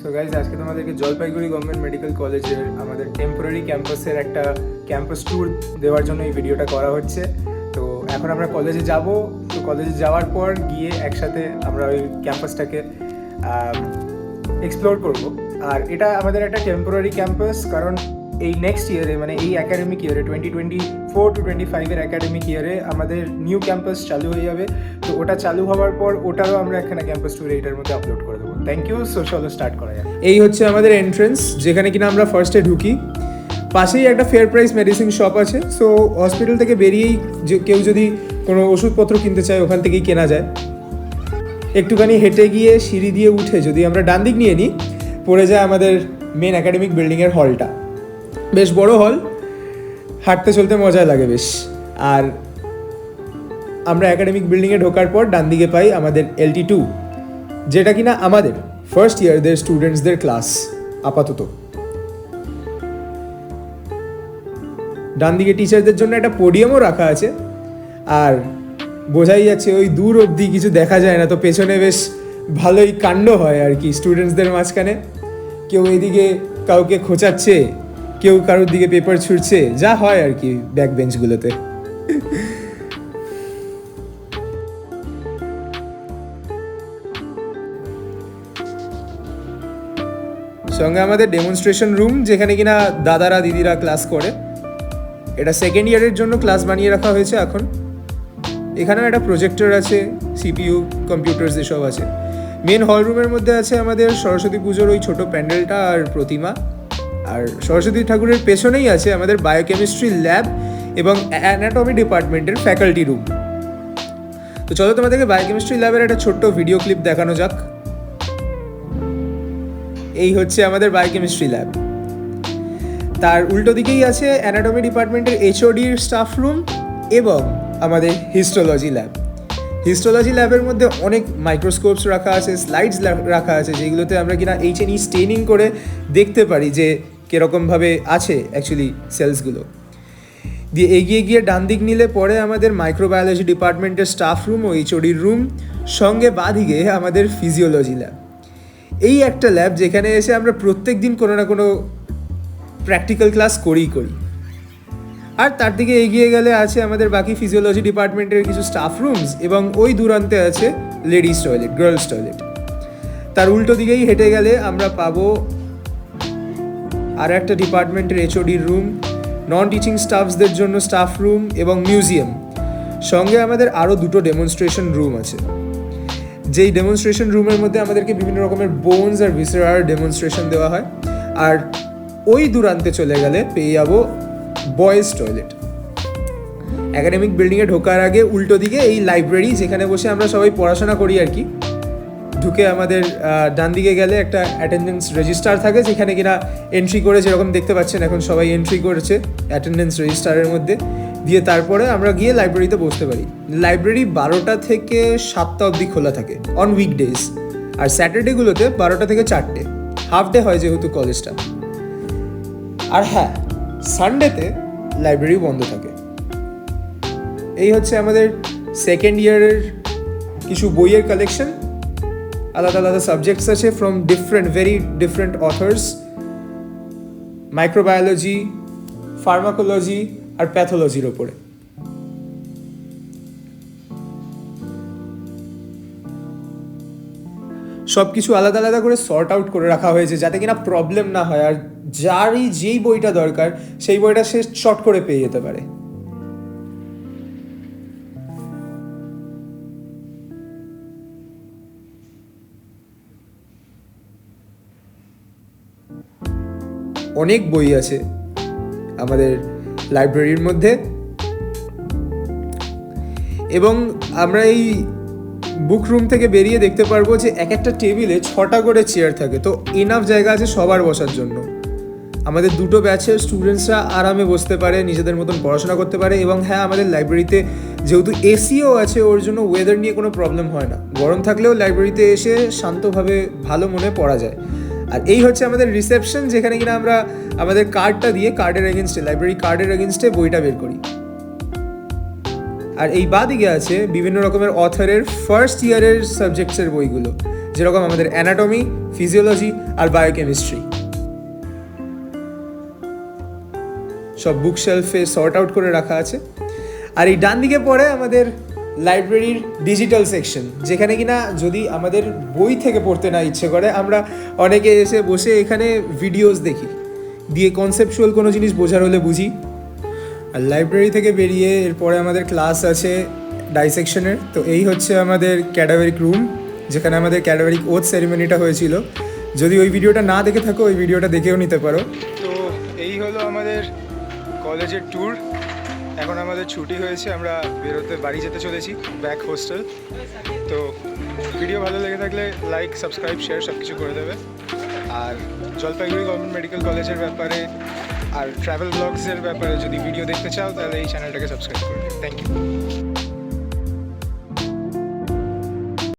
So guys, আজকে তোমাদেরকে Jalpaiguri government medical কলেজের আমাদের টেম্পোরারি ক্যাম্পাসের একটা ক্যাম্পাস ট্যুর দেওয়ার জন্য এই ভিডিওটা করা হচ্ছে। তো এখন আমরা কলেজে যাব। তো কলেজে যাওয়ার পর গিয়ে একসাথে আমরা ওই ক্যাম্পাসটাকে এক্সপ্লোর করব। আর এটা আমাদের একটা টেম্পোরারি ক্যাম্পাস, কারণ এই নেক্সট ইয়ারে, মানে এই অ্যাকাডেমিক ইয়ারে 2024-25 অ্যাকাডেমিক ইয়ারে আমাদের নিউ ক্যাম্পাস চালু হয়ে যাবে। তো ওটা চালু হওয়ার পর ওটারও আমরা এখানে ক্যাম্পাস ট্যুরে এটার মধ্যে আপলোড করে দেবো। Thank you. সো চলো স্টার্ট করা যায়। এই হচ্ছে আমাদের এন্ট্রেন্স, যেখানে কিনা আমরা ফার্স্টে ঢুকি। পাশেই একটা ফেয়ার প্রাইস মেডিসিন শপ আছে। সো হসপিটাল থেকে বেরিয়েই কেউ যদি কোনো ওষুধপত্র কিনতে চায় ওখান থেকেই কেনা যায়। একটুখানি হেঁটে গিয়ে সিঁড়ি দিয়ে উঠে যদি আমরা ডান দিক নিয়ে নিই, পড়ে যায় আমাদের মেন একাডেমিক বিল্ডিংয়ের হলটা। বেশ বড় হল, হাঁটতে চলতে মজা লাগে বেশ। আর আমরা একাডেমিক বিল্ডিংয়ে ঢোকার পর ডান দিকে পাই আমাদের LT2, যেটা কিনা আমাদের ফার্স্ট ইয়ারদের স্টুডেন্টসদের ক্লাস আপাতত। ডান দিকে টিচারদের জন্য একটা পোডিয়ামও রাখা আছে। আর বোঝাই যাচ্ছে ওই দূর অবধি কিছু দেখা যায় না, তো পেছনে বেশ ভালোই কাণ্ড হয় আর কি স্টুডেন্টসদের মাঝখানে। কেউ এইদিকে কাউকে খোঁচাচ্ছে, কেউ কারোর দিকে পেপার ছুঁড়ছে, যা হয় আর কি ব্যাক বেঞ্চগুলোতে। সঙ্গে আমাদের ডেমনস্ট্রেশন রুম, যেখানে কিনা দাদারা দিদিরা ক্লাস করে। এটা সেকেন্ড ইয়ারের জন্য ক্লাস বানিয়ে রাখা হয়েছে এখন। এখানেও একটা প্রজেক্টর আছে, CPU, কম্পিউটার্স এসব আছে। মেন হল রুমের মধ্যে আছে আমাদের সরস্বতী পুজোর ওই ছোটো প্যান্ডেলটা আর প্রতিমা। আর সরস্বতী ঠাকুরের পেছনেই আছে আমাদের বায়োকেমিস্ট্রি ল্যাব এবং অ্যানাটমি ডিপার্টমেন্টের ফ্যাকাল্টি রুম। তো চলো তোমাদেরকে বায়োকেমিস্ট্রি ল্যাবের একটা ছোট্ট ভিডিও ক্লিপ দেখানো যাক। এই হচ্ছে আমাদের বায়োকেমিস্ট্রি ল্যাব। তার উল্টো দিকেই আছে অ্যানাটমি ডিপার্টমেন্টের HODর স্টাফ রুম এবং আমাদের হিস্টোলজি ল্যাব। হিস্টোলজি ল্যাবের মধ্যে অনেক মাইক্রোস্কোপস রাখা আছে, স্লাইডস রাখা আছে, যেগুলোতে আমরা কিনা HNE স্টেনিং করে দেখতে পারি যে কীরকমভাবে আছে অ্যাকচুয়ালি সেলসগুলো। দিয়ে এগিয়ে গিয়ে ডান দিক নিলে পরে আমাদের মাইক্রোবায়োলজি ডিপার্টমেন্টের স্টাফ রুম ও HODর রুম, সঙ্গে বাঁদিকে আমাদের ফিজিওলজি ল্যাব। এই একটা ল্যাব যেখানে এসে আমরা প্রত্যেক দিন কোনো না কোনো প্র্যাকটিক্যাল ক্লাস করি। আর তার দিকে এগিয়ে গেলে আছে আমাদের বাকি ফিজিওলজি ডিপার্টমেন্টের কিছু স্টাফ রুমস এবং ওই দূরান্তে আছে লেডিস টয়লেট, গার্লস টয়লেট। তার উল্টো দিকেই হেঁটে গেলে আমরা পাবো আর একটা ডিপার্টমেন্টের HODর রুম, নন টিচিং স্টাফসদের জন্য স্টাফ রুম এবং মিউজিয়াম। সঙ্গে আমাদের আরও দুটো ডেমনস্ট্রেশন রুম আছে, যেই ডেমনস্ট্রেশন রুমের মধ্যে আমাদেরকে বিভিন্ন রকমের বোনস আর ভিসেরার ডেমনস্ট্রেশন দেওয়া হয়। আর ওই দূরান্তে চলে গেলে পেয়ে যাবো বয়েজ টয়লেট। একাডেমিক বিল্ডিংয়ে ঢোকার আগে উল্টো দিকে এই লাইব্রেরি, যেখানে বসে আমরা সবাই পড়াশোনা করি আর কি। ঢুকে আমাদের ডান দিকে গেলে একটা অ্যাটেন্ডেন্স রেজিস্টার থাকে, যেখানে কিনা এন্ট্রি করে, যেরকম দেখতে পাচ্ছেন এখন সবাই এন্ট্রি করেছে অ্যাটেন্ডেন্স রেজিস্টারের মধ্যে। দিয়ে তারপরে আমরা গিয়ে লাইব্রেরিতে বসতে পারি। লাইব্রেরি 12টা থেকে 7টা অবধি খোলা থাকে অন উইকডেজ, আর স্যাটারডেগুলোতে 12টা থেকে 4টে, হাফ ডে হয় যেহেতু কলেজটা। আর হ্যাঁ, সানডেতে লাইব্রেরি বন্ধ থাকে। এই হচ্ছে আমাদের সেকেন্ড ইয়ারের কিছু বইয়ের কালেকশন। আলাদা আলাদা সাবজেক্টস আছে from very different authors, microbiology, pharmacology আর প্যাথোলজির ওপরে। সব কিছু আলাদা আলাদা করে সর্ট আউট করে রাখা হয়েছে, যাতে কিনা প্রবলেম না হয়, আর যেই বইটা দরকার সেই বইটা সে শর্ট করে পেয়ে যেতে পারে। অনেক বই আছে আমাদের লাইব্রেরির মধ্যে, এবং আমরা এই বুক রুম থেকে বেরিয়ে দেখতে পারবো যে এক একটা টেবিলে 6টা করে চেয়ার থাকে। তো এনাফ জায়গা আছে সবার বসার জন্য। আমাদের দুটো ব্যাচের স্টুডেন্টসরা আরামে বসতে পারে, নিজেদের মতন পড়াশোনা করতে পারে। এবং হ্যাঁ, আমাদের লাইব্রেরিতে যেহেতু এসিও আছে, ওর জন্য ওয়েদার নিয়ে কোনো প্রবলেম হয় না। গরম থাকলেও লাইব্রেরিতে এসে শান্তভাবে ভালো মনে পড়া যায়। আর এই হচ্ছে আমাদের রিসেপশন, যেখানে কিনা আমরা আমাদের কার্ডটা দিয়ে কার্ডের এগেনস্টে, লাইব্রেরি কার্ডের এগেনস্টে বইটা বের করি। আর এই বাদিকে আছে বিভিন্ন রকমের অথরের ফার্স্ট ইয়ারের সাবজেক্টসের বইগুলো, যেরকম আমাদের অ্যানাটমি, ফিজিওলজি আর বায়োকেমিস্ট্রি। সব বুক শেলফে সর্ট আউট করে রাখা আছে। আর এই ডান দিকে পড়ে আমাদের লাইব্রেরির ডিজিটাল সেকশন, যেখানে কিনা যদি আমাদের বই থেকে পড়তে না ইচ্ছে করে, আমরা অনেকে এসে বসে এখানে ভিডিওস দেখি, দিয়ে কনসেপচুয়াল কোনো জিনিস বোঝার হলে বুঝি। আর লাইব্রেরি থেকে বেরিয়ে এরপরে আমাদের ক্লাস আছে ডাইসেকশনের। তো এই হচ্ছে আমাদের ক্যাডাভেরিক রুম, যেখানে আমাদের ক্যাডাভেরিক ওথ সেরিমনিটা হয়েছিল। যদি ওই ভিডিওটা না দেখে থাকো, ওই ভিডিওটা দেখেও নিতে পারো। তো এই হলো আমাদের কলেজের ট্যুর। এখন আমাদের ছুটি হয়েছে, আমরা বাড়ি যেতে চলেছি, ব্যাক হোস্টেল। তো ভিডিও ভালো লেগে থাকলে লাইক, সাবস্ক্রাইব, শেয়ার সব কিছু করে দেবে। আর জলপাইগুড়ি গভর্নমেন্ট মেডিকেল কলেজের ব্যাপারে আর ট্রাভেল ব্লগসের ব্যাপারে যদি ভিডিও দেখতে চাও, তাহলে এই চ্যানেলটাকে সাবস্ক্রাইব করবে। Thank you.